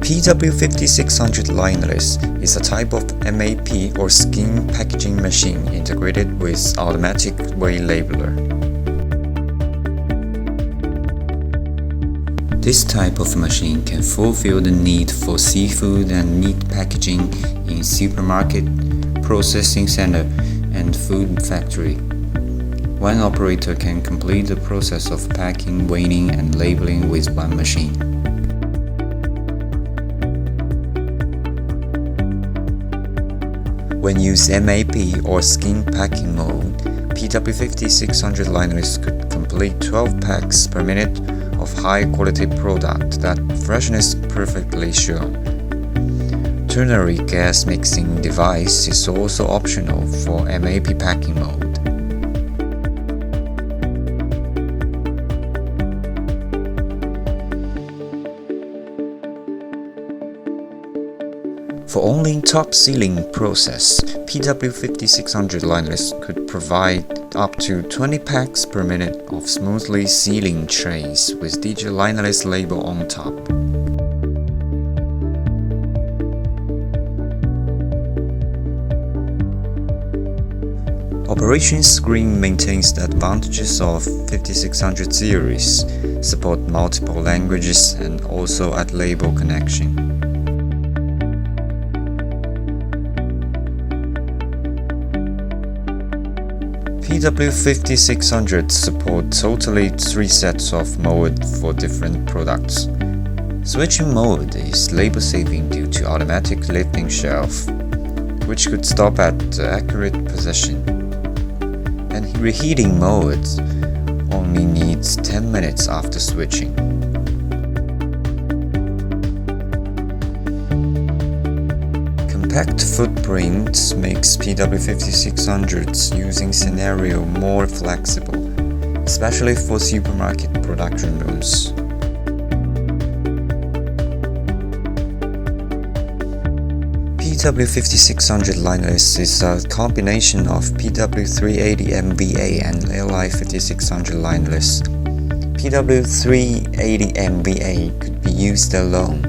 PW-5600LL is a type of MAP or skin packaging machine integrated with automatic weight labeler. This type of machine can fulfill the need for seafood and meat packaging in supermarket, processing center, and food factory. One operator can complete the process of packing, weighing, and labeling with one machine. When used MAP or skin packing mode, PW-5600LL could complete 12 packs per minute of high-quality product that freshness perfectly sure. Ternary gas mixing device is also optional for MAP packing mode. For only top sealing process, PW-5600LL could provide up to 20 packs per minute of smoothly sealing trays with DIGI lineless label on top. Operation screen maintains the advantages of 5600 series, support multiple languages, and also add label connection. PW-5600 support totally 3 sets of mode for different products. Switching mode is labor saving due to automatic lifting shelf, which could stop at the accurate position. And reheating mode only needs 10 minutes after switching. Compact footprint makes PW-5600's using scenario more flexible, especially for supermarket production rooms. PW-5600LL is a combination of PW-380MVA and Li-5600LL. PW-380MVA could be used alone,